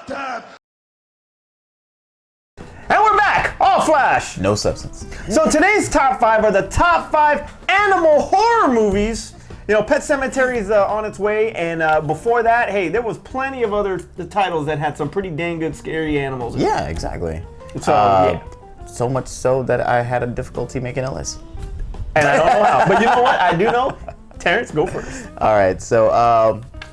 about time. And we're back! All flash! No substance. So today's top 5 are the top 5 animal horror movies. You know, Pet Sematary is on its way, and before that, hey, there was plenty of other titles that had some pretty dang good scary animals. Yeah, exactly. So, yeah. So much so that I had a difficulty making a list. And I don't know how, but you know what? I do know. Terrence, go first. All right, so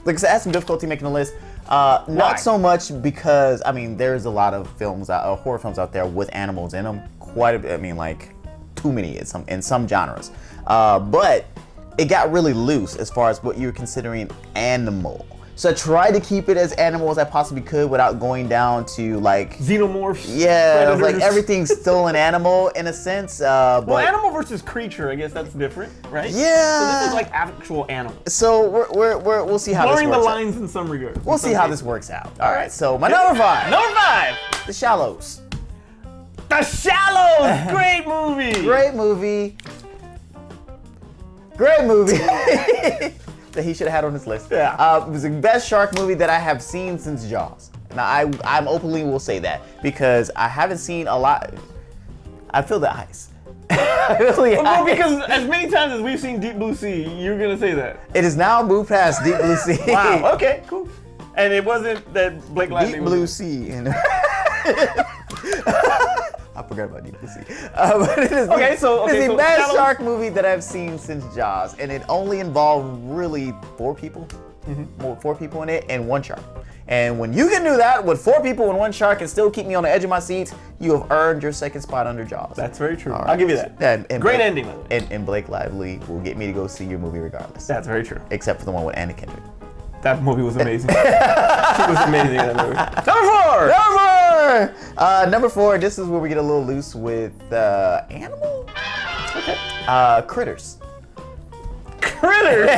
like I said, I had some difficulty making a list. Why? Not so much because I mean there's a lot of films, horror films out there with animals in them. Quite a bit. I mean, like too many in some genres. But it got really loose as far as what you're considering animal. So I tried to keep it as animal as I possibly could without going down to like Xenomorphs. Yeah, predators. like everything's still an animal in a sense. Well, But animal versus creature, I guess that's different, right? Yeah. So this is like actual animal. so we'll see how Blurring this the works out. lines in some regards. We'll see how this works out. All right, so my number 5, Number 5. The Shallows. The Shallows. Great movie. Great movie. Great movie. That he should have had on his list. Yeah. It was the best shark movie that I have seen since Jaws. Now I'm openly will say that because I haven't seen a lot. I feel the ice. I feel the Well, ice. because as many times as we've seen Deep Blue Sea, you're gonna say that. It is now moved past Deep Blue Sea. Wow. Okay. Cool. And it wasn't that Blake Lively Deep was Blue in it. Sea. And I forgot about Deep Blue Sea. But it is Okay, so the best Shallows- shark movie that I've seen since Jaws, and it only involved really 4 people, Mm-hmm. 4 people in it, and 1 shark. And when you can do that with 4 people and 1 shark and still keep me on the edge of my seat, you have earned your second spot under Jaws. That's very true. All I'll give you that. And Great Blake- ending, by the way. And Blake Lively will get me to go see your movie regardless. That's very true. Except for the one with Anna Kendrick. That movie was amazing. She was amazing in that movie. Number 4. Number 4, this is where we get a little loose with animal? Okay. Critters. Critters.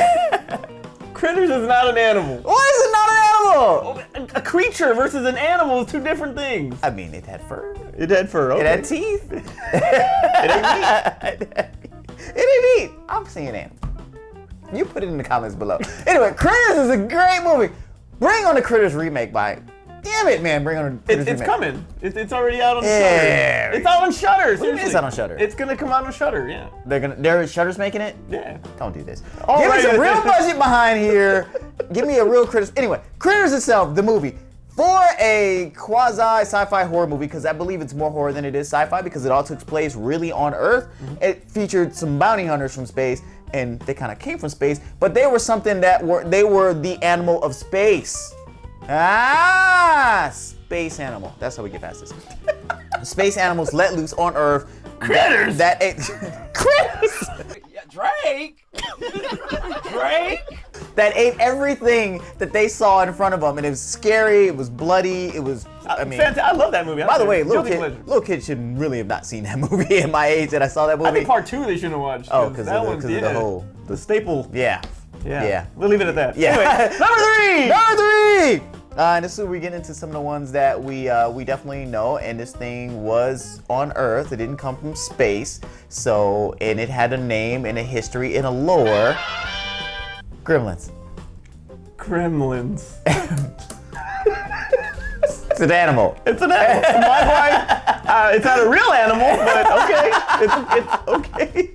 Critters is not an animal. Why is it not an animal? A creature versus an animal is 2 different things. I mean, it had fur. It had fur. Okay. It had teeth. It ain't meat. It ain't meat. I'm saying animal. You put it in the comments below. Anyway, Critters is a great movie. Bring on the Critters remake by. Damn it, man! Bring on the Critters It's remake. coming. It's already out on Yeah. Shudder. It's out on Shudder. What do you mean Seriously. it's out on Shudder? It's gonna come out on Shudder. Yeah. They're Shutter's making it. Yeah. Don't do this. All Give right. me some real budget behind here. Give me a real Critters. Anyway, Critters itself, the movie. For a quasi sci-fi horror movie, because I believe it's more horror than it is sci-fi, because it all took place really on Earth. It featured some bounty hunters from space, and they kind of came from space, but they were something they were the animal of space. Space animal. That's how we get past this. Space animals let loose on Earth. Critters. That ate critters. Drake? Drake? That ate everything that they saw in front of them, and it was scary. It was bloody. It was. I mean, I love that movie. by the way, Guilty pleasure. little kid should really have not seen that movie at my age that I saw that movie. I think part 2 they shouldn't have watched. Oh, because that of one's the whole. the staple. Yeah. Yeah. We'll leave it at that. Yeah. Anyway, number 3. Number 3. And this is where we get into some of the ones that we definitely know. And this thing was on Earth. It didn't come from space. So, and it had a name and a history and a lore. Gremlins. Gremlins. It's an animal. It's an animal. In my mind, it's not a real animal, but okay. It's okay.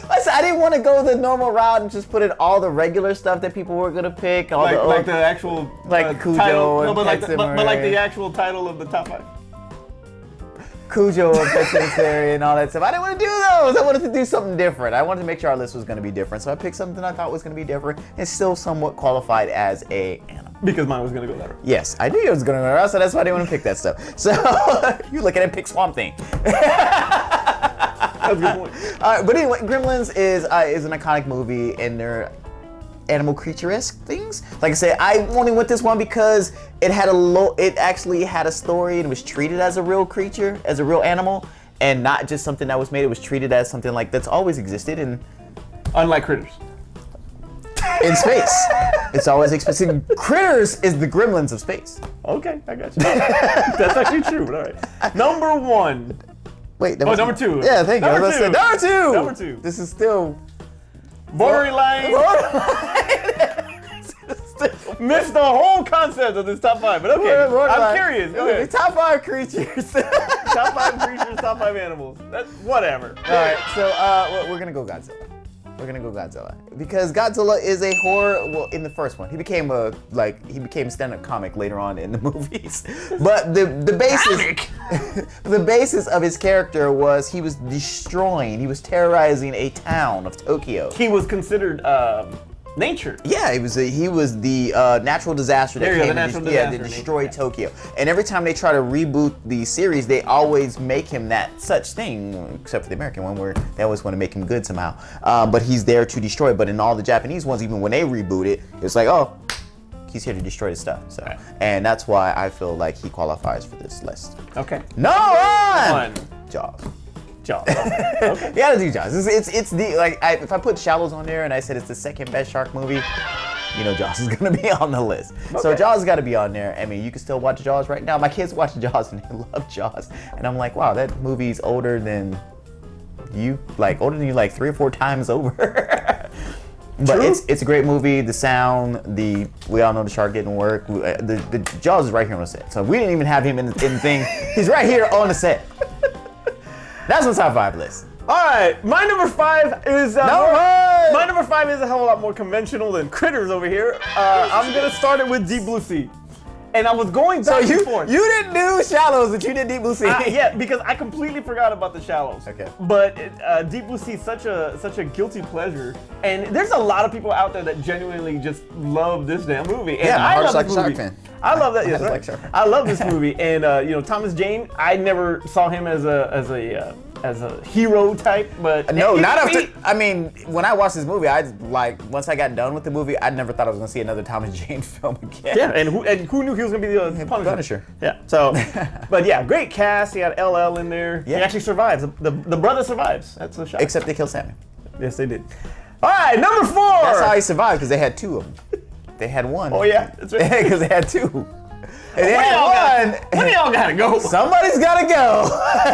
Listen, I didn't want to go the normal route and just put in all the regular stuff that people were gonna pick. All Like the actual like Cujo title, and no, but like, Pet but like Sematary. the actual title of the top 5. Cujo and Pet Sematary and all that stuff. I didn't want to do those. I wanted to do something different. I wanted to make sure our list was going to be different. So I picked something I thought was going to be different and still somewhat qualified as a animal. Because mine was gonna go that route. Yes, I knew it was going to go around, so that's why I didn't want to pick that stuff. So you look at it, pick Swamp Thing. That's a good point. But anyway, Gremlins is an iconic movie, and they're animal creature-esque things. Like I said, I only went this one because it actually had a story and was treated as a real creature, as a real animal, and not just something that was made. It was treated as something like that's always existed in Unlike Critters. space. It's always existed. Critters is the Gremlins of space. Okay, I got you. That's actually true, but all right. Number 1. Wait, that Oh, was number 2. Yeah, thank you. I was Number gonna say, two. Number 2. This is still Borderline. borderline. This is still missed the whole concept of this top 5. But okay, I'm curious. Go ahead. Top 5 creatures. Top 5 creatures, top 5 animals. That's whatever. All right, so we're gonna go Godzilla. We're gonna go Godzilla because Godzilla is a horror. Well, in the first one, he became a stand-up comic later on in the movies. But the basis, the basis of his character was he was destroying, he was terrorizing a town of Tokyo. He was considered nature. Yeah, he was the natural disaster that came to destroy Tokyo. And every time they try to reboot the series, they always make him that such thing, except for the American one where they always want to make him good somehow. But he's there to destroy. But in all the Japanese ones, even when they reboot it, it's like, oh, he's here to destroy the stuff. So, right. And that's why I feel like he qualifies for this list. Okay. No one. Jaws. Jaws. Okay. You gotta do Jaws. It's the if I put Shallows on there and I said it's the second best shark movie, you know Jaws is gonna be on the list. Okay. So Jaws has got to be on there. I mean, you can still watch Jaws right now. My kids watch Jaws and they love Jaws, and I'm like, wow, that movie's older than you like 3 or 4 times over. But True. it's a great movie. The sound, we all know the shark didn't work. The Jaws is right here on the set, so we didn't even have him in the thing. He's right here on the set. That's what's top 5 list. All right, my number 5 is my number 5 is a hell of a lot more conventional than Critters over here. I'm gonna start it with Deep Blue Sea, and I was going back and forth. You didn't do Shallows, but you did Deep Blue Sea. Yeah, because I completely forgot about the Shallows. Okay. But Deep Blue Sea is such a guilty pleasure, and there's a lot of people out there that genuinely just love this damn movie. And yeah, my heart's like a movie. shark fan. I love that. Yes, right. I love this movie, and Thomas Jane. I never saw him as a hero type, but no, not after. I mean, when I watched this movie, once I got done with the movie, I never thought I was gonna see another Thomas Jane film again. Yeah, and who knew he was gonna be the Punisher? Yeah. So, but yeah, great cast. He had LL in there. Yeah. He actually survives. The brother survives. That's a shot. Except they killed Sammy. Yes, they did. All right, number 4. That's how he survived because they had 2 of them. They had 1. Oh yeah, that's right. Because they had 2. And they had 1. When do y'all gotta go? Somebody's gotta go.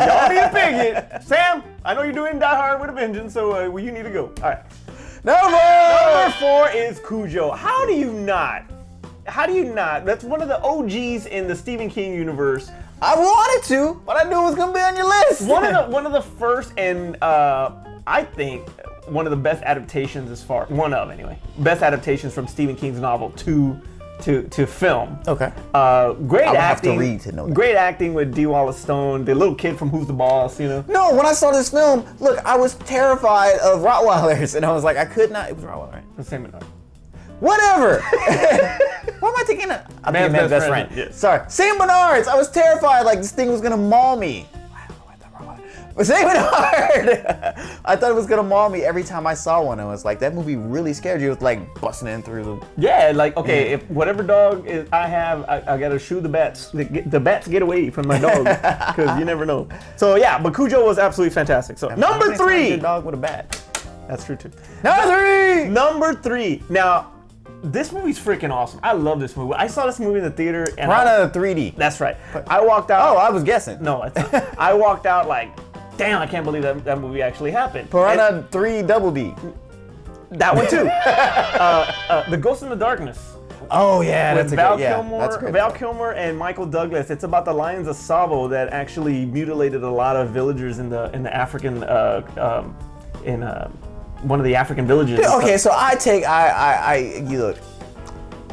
Y'all need to pick it. Sam, I know you're doing Die Hard with a Vengeance, so you need to go. All right. Number 4 is Cujo. How do you not? That's one of the OGs in the Stephen King universe. I wanted to, but I knew it was gonna be on your list. One of the first and I think one of the best adaptations best adaptations from Stephen King's novel to film. Okay. Great acting. Have to read to know that. Great acting with D. Wallace Stone, the little kid from Who's the Boss, you know. No, when I saw this film, look, I was terrified of Rottweilers, and I was like, I could not. It was Rottweiler, right? The same Bernard. Whatever. Why am I thinking? I'm thinking man's best friend. Yes. Sorry, Saint Bernards. I was terrified, like this thing was gonna maul me. But Saint Bernard! I thought it was gonna maul me every time I saw one. I was like, that movie really scared you. It was like busting in through the... Yeah, like, okay, if whatever dog I have, I gotta shoo the bats. The bats get away from my dog, because you never know. So yeah, but Cujo was absolutely fantastic. So number 3! Your dog with a bat. That's true too. Number 3! Now, this movie's freaking awesome. I love this movie. I saw this movie in the theater. And Piranha 3D. That's right. I walked out... Oh, I was guessing. No, it's not. I walked out like... Damn, I can't believe that movie actually happened. Piranha 3 Double D. That one too. The Ghost in the Darkness. Oh yeah, with Val Kilmer and Michael Douglas. It's about the Lions of Tsavo that actually mutilated a lot of villagers in the African one of the African villages. Okay, so you look.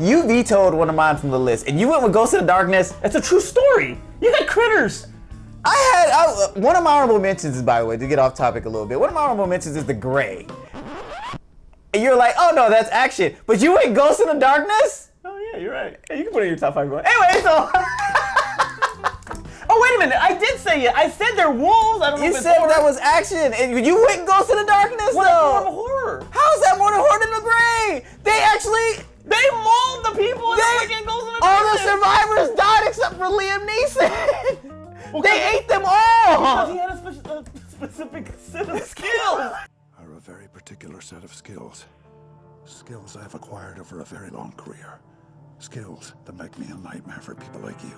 You vetoed one of mine from the list, and you went with Ghost in the Darkness. It's a true story. You had Critters. One of my honorable mentions is, by the way, to get off topic a little bit, one of my honorable mentions is The Gray. And you're like, oh no, that's action. But you ain't Ghost in the Darkness? Oh yeah, you're right. Hey, you can put it in your top 5 going. Anyway, so... Oh, wait a minute. I did say it. I said they're wolves. I don't know You said that was action. And you went Ghost in the Darkness, well, though. That's more of a horror. How is that more than horror than The Gray? They mauled the people in the freaking Ghost in the Darkness. All the survivors died except for Liam Neeson. They ate them all! Because he had a specific set of skills. Are a very particular set of skills. Skills I've acquired over a very long career. Skills that make me a nightmare for people like you.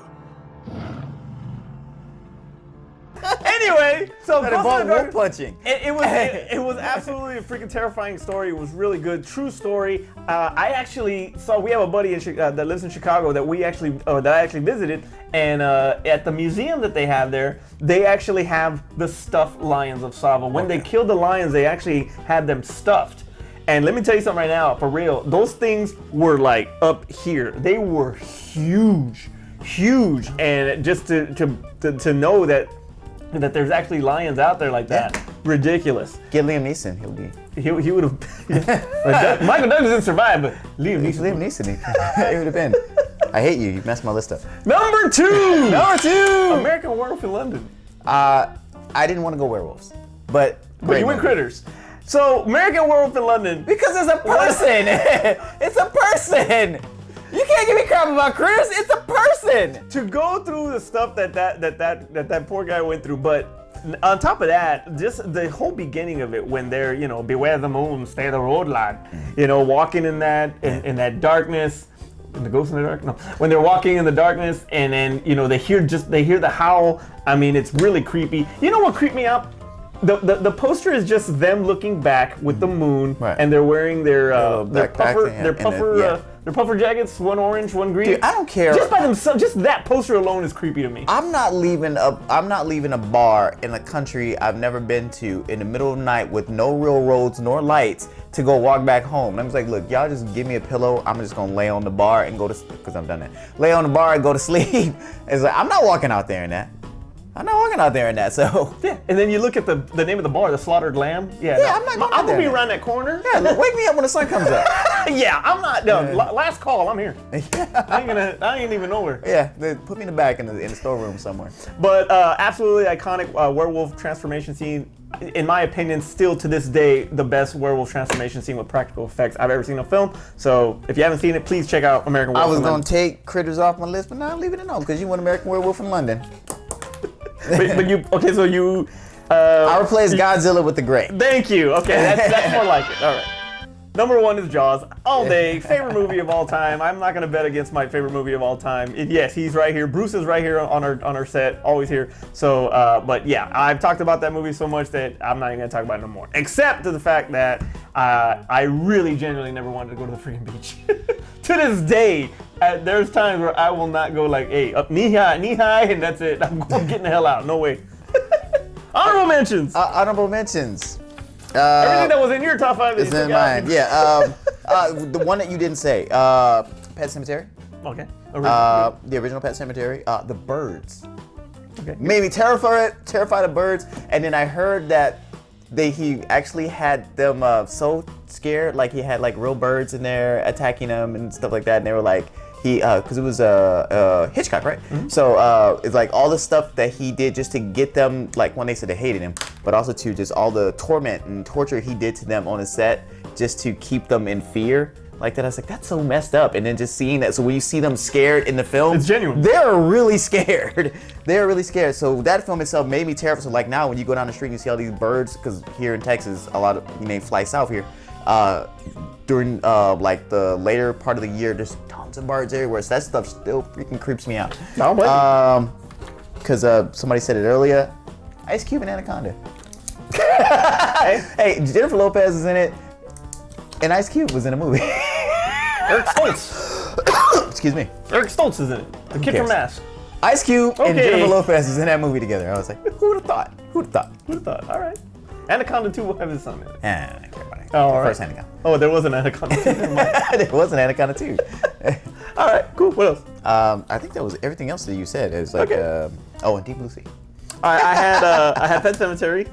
Anyway, Anyway, so That Ghost in the involved wolf Dark- punching. It was absolutely a freaking terrifying story. It was really good, true story. I actually saw. We have a buddy that lives in Chicago that I actually visited, and at the museum that they have there, they actually have the stuffed lions of Sava. When they killed the lions, they actually had them stuffed. And let me tell you something right now, for real. Those things were like up here. They were huge, and just to know that there's actually lions out there like that, ridiculous. Get Liam Neeson. He'll be. He would have. Michael Douglas didn't survive, but Liam Neeson. Liam Neeson. It would have been. I hate you. You messed my list up. Number 2. Number 2. American Werewolf in London. I didn't want to go werewolves, but You went Critters. So American Werewolf in London. because it's a person. It's a person. You can't give me crap about Critters. It's a person. To go through the stuff that poor guy went through, but on top of that, just the whole beginning of it when they're, beware the moon, stay the road lad, walking in that darkness. The ghost in the dark? No. When they're walking in the darkness and then, they hear the howl. I mean, it's really creepy. You know what creeped me out? The poster is just them looking back with the moon, Right. and they're wearing their backpack thing, their puffer jackets, one orange, one green. Dude, I don't care. Just by themselves, just that poster alone is creepy to me. I'm not leaving a bar in a country I've never been to in the middle of the night with no real roads nor lights to go walk back home. And I'm just like, look, y'all just give me a pillow. I'm just gonna lay on the bar and go to because I've done that. Lay on the bar and go to sleep. It's like I'm not walking out there in that. So Yeah, and then you look at the name of the bar, the Slaughtered Lamb. Yeah, I'm not going I'm gonna be there. around that corner. yeah, look, wake me up when the sun comes up. Yeah, I'm not done. Last call, I'm here. I ain't even nowhere. Yeah, they put me in the back in the storeroom somewhere. But absolutely iconic werewolf transformation scene. In my opinion, still to this day, the best werewolf transformation scene with practical effects I've ever seen in a film. So if you haven't seen it, please check out American I Werewolf. was gonna take Critters off my list, but now I'm leaving it on because you want American Werewolf in London. but you okay? So you. I replaced Godzilla with the Gray. Thank you. Okay, that's more like it. All right. Number 1 is Jaws. All day. Favorite movie of all time. I'm not going to bet against my favorite movie of all time. Yes, he's right here. Bruce is right here on our set. Always here. So, but yeah, I've talked about that movie so much that I'm not even going to talk about it no more. Except to the fact that I really genuinely never wanted to go to the freaking beach. To this day, there's times where I will not go like, hey, up knee high, and that's it. I'm getting the hell out. No way. Honorable mentions. Honorable mentions. Everything that was in your top 5 is in mine. Yeah. The one that you didn't say. Pet Cemetery. Okay. The original Pet Cemetery. The Birds. Okay. Made me terrified of birds. And then I heard that he actually had them so scared, like he had like real birds in there attacking them and stuff like that. And they were like, because it was Hitchcock, right? Mm-hmm. So it's like all the stuff that he did just to get them, like when they said they hated him, but also to just all the torment and torture he did to them on the set just to keep them in fear. Like that, I was like, that's so messed up. And then just seeing that, so when you see them scared in the film, it's genuine. They're really scared. They're really scared. So that film itself made me terrified. So like now, when you go down the street and you see all these birds, because here in Texas, a lot of they fly south here. During like the later part of the year, there's tons of birds everywhere. So that stuff still freaking creeps me out. Because somebody said it earlier, Ice Cube and Anaconda. Hey, Jennifer Lopez is in it, and Ice Cube was in a movie. Eric Stoltz. Excuse me. Eric Stoltz is in it. The kid from Mask. Ice Cube and Jennifer Lopez is in that movie together. I was like, who would have thought? Who'd have thought? All right. Anaconda 2 will have his son in it. I don't care about it. Oh, First Anaconda. Oh, there was an Anaconda 2. There was an Anaconda 2. All right, cool. What else? I think that was everything else that you said. It was like, and Deep Blue Sea. All right, I had Pet Cemetery,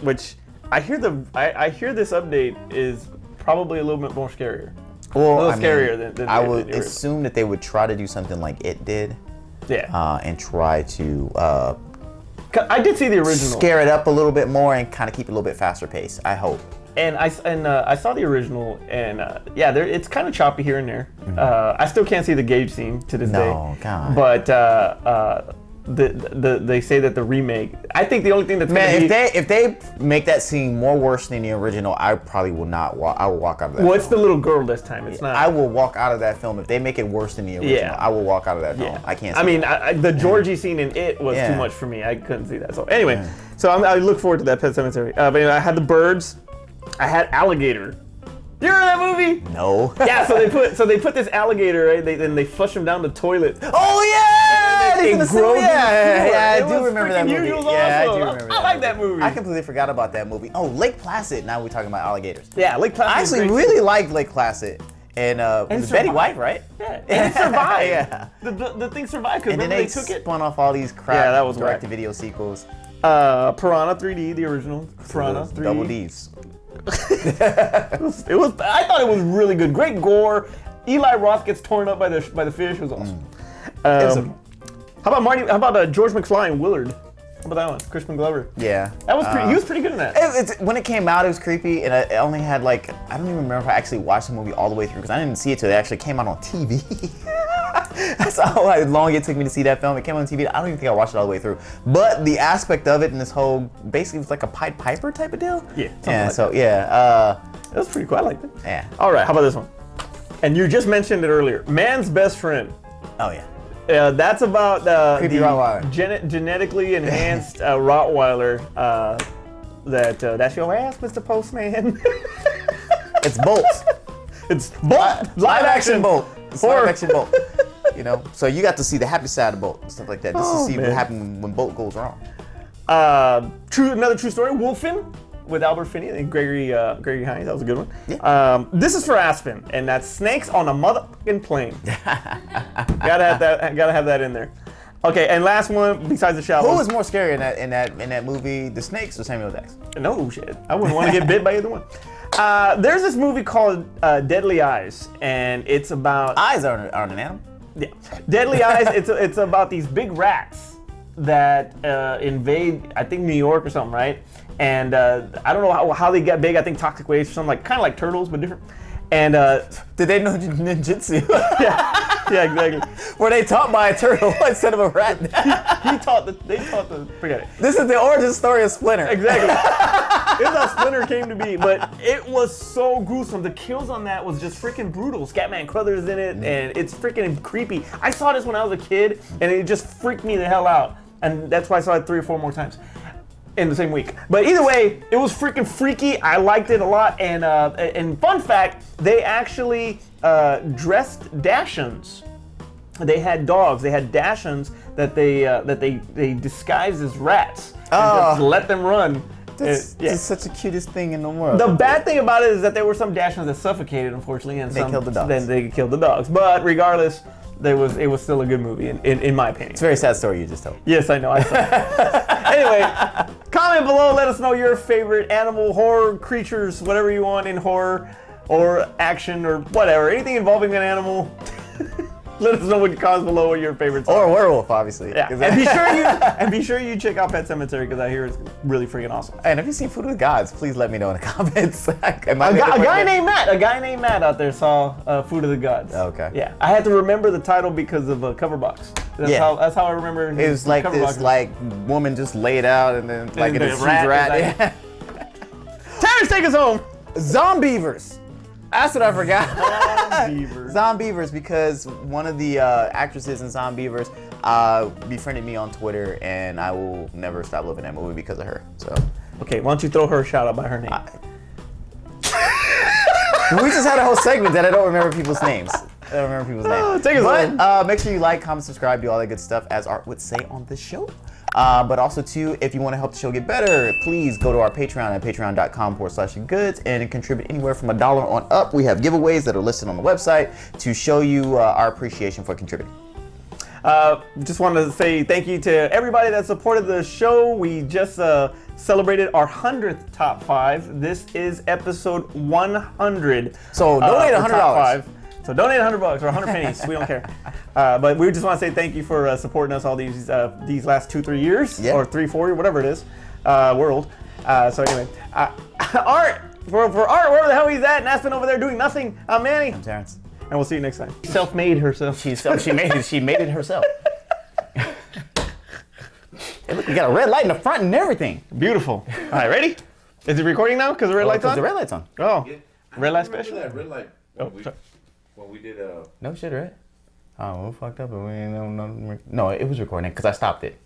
which I hear this update is probably a little bit more scarier. Well, a little scarier than I would assume that they would try to do something like It did. Yeah. And try to I did see the original. Scare it up a little bit more and kind of keep it a little bit faster pace, I hope. And I saw the original, and it's kind of choppy here and there. Mm-hmm. I still can't see the Gage scene to this day. No, God. But they say that the remake. I think the only thing that's Man, gonna be, if they make that scene more worse than the original, I probably will not. I will walk out of that. well, film. it's the little girl this time. It's not. I will walk out of that film if they make it worse than the original. Yeah. I will walk out of that film. Yeah. I can't. See I mean, that. the Georgie scene in it was Yeah. too much for me. I couldn't see that. So anyway, so I look forward to that Pet Cemetery. But anyway, I had the birds. I had alligator. You remember that movie? No. Yeah. So they put this alligator, right? Then they flush him down the toilet. Oh yeah! It In the grows sewer. in the Yeah, sewer. yeah, I It do was remember that freaking movie. huge. It was Yeah, I awesome. do remember I like that movie. I completely forgot about that movie. Oh, Lake Placid. Now we're talking about alligators. Yeah, Lake Placid. I was actually great. really liked Lake Placid. And it was Betty survived. White, right? Yeah, and it survived. Yeah. The thing survived because And then remember they they took it. spun off all these crap Yeah, that was whack. direct-to-video sequels. Piranha 3D, the original Piranha 3D. Double D's. It was. I thought it was really good. Great gore. Eli Roth gets torn up by the fish. It was awesome. How about Marty? How about George McFly and Willard? How about that one? Crispin Glover. Yeah. That was pretty. He was pretty good in that. When it came out, it was creepy, and I only had like, I don't even remember if I actually watched the movie all the way through because I didn't see it till it actually came out on TV. That's how long it took me to see that film. It came on TV. I don't even think I watched it all the way through. But the aspect of it and this whole, basically, it was like a Pied Piper type of deal. Yeah, something Yeah. like So yeah. That was pretty cool. I liked it. Yeah. All right. How about this one? And you just mentioned it earlier. Man's Best Friend. Oh yeah. That's about Creepy the Rottweiler. genetically enhanced Rottweiler. That's your ass, Mr. Postman. It's Bolt. It's Bolt. Live action Bolt. It's Horror. live action Bolt. You know, so you got to see the happy side of Bolt and stuff like that. Just Oh, to see man. what happened when Bolt goes wrong. Another true story. Wolfen with Albert Finney and Gregory Hines. That was a good one. Yeah. This is for Aspen, and that's snakes on a motherfucking plane. Gotta have that in there. Okay, and last one besides the shallow. Who was more scary in that movie, the snakes or Samuel Jackson? No shit. I wouldn't want to get bit by either one. There's this movie called Deadly Eyes, and it's about Eyes aren't an animal. yeah, Deadly Eyes. It's about these big rats that invade, I think, New York or something, right? And I don't know how they get big. I think toxic waste or something, kind of like turtles but different. And Did they know ninjutsu? yeah, exactly. Were they taught by a turtle instead of a rat? They taught the forget it. This is the origin story of Splinter. Exactly. It's how Splinter came to be, but it was so gruesome. The kills on that was just freaking brutal. Scatman Crothers in it, and it's freaking creepy. I saw this when I was a kid, and it just freaked me the hell out. And that's why I saw it 3 or 4 more times in the same week. But either way, it was freaking freaky. I liked it a lot. And fun fact, they actually dressed Dachshunds. They had dogs. They had Dachshunds that they disguised as rats and just let them run. That's such the cutest thing in the world. The bad thing about it is that there were some Dachshunds that suffocated, unfortunately, and They killed the dogs. Then they killed the dogs. But regardless, it was still a good movie in my opinion. It's a very sad story you just told. Yes, I know. I saw it. Anyway, comment below. Let us know your favorite animal, horror, creatures, whatever you want in horror or action or whatever. Anything involving an animal. Let us know in the comments below what your favorites Or are. a werewolf, obviously. Yeah, 'Cause and be sure you check out Pet Cemetery because I hear it's really freaking awesome. And if you've seen Food of the Gods, please let me know in the comments. A guy named Matt out there saw Food of the Gods. Okay. Yeah, I had to remember the title because of a cover box. That's how I remember. It was like cover this box. woman just laid out and then like And in a the huge rat rat. is Yeah. Terrence, take us home. Zombievers. That's what I forgot. Beaver. Zombievers, because one of the actresses in Zombievers befriended me on Twitter, and I will never stop loving that movie because of her. So Okay, why don't you throw her a shout out by her name? we just had a whole segment that I don't remember people's names. I don't remember people's names. Take us home. But make sure you like, comment, subscribe, do all that good stuff, as Art would say on this show. But also, too, if you want to help the show get better, please go to our Patreon at patreon.com/goods and contribute anywhere from $1 on up. We have giveaways that are listed on the website to show you our appreciation for contributing. Just wanted to say thank you to everybody that supported the show. We just celebrated our 100th Top 5. This is episode 100. So donate for $100. Top 5. So donate $100 or 100 pennies. We don't care. But we just want to say thank you for supporting us all these last 2-3 years, Yeah. or 3-4, whatever it is. World. So anyway, Art for Art, wherever the hell he's at, and Aspen over there doing nothing. I'm Manny, I'm Terrence. and we'll see you next time. Self-made herself. She made it herself. Hey, look, we got a red light in the front and everything. Beautiful. All right, ready? Is it recording now? Because the red light's on? The red light's on. Oh, Yeah. red light I remember special? that red light Oh, when, sorry. when we did No shit, right? Oh, we fucked up and we ain't no. No, it was recording because I stopped it.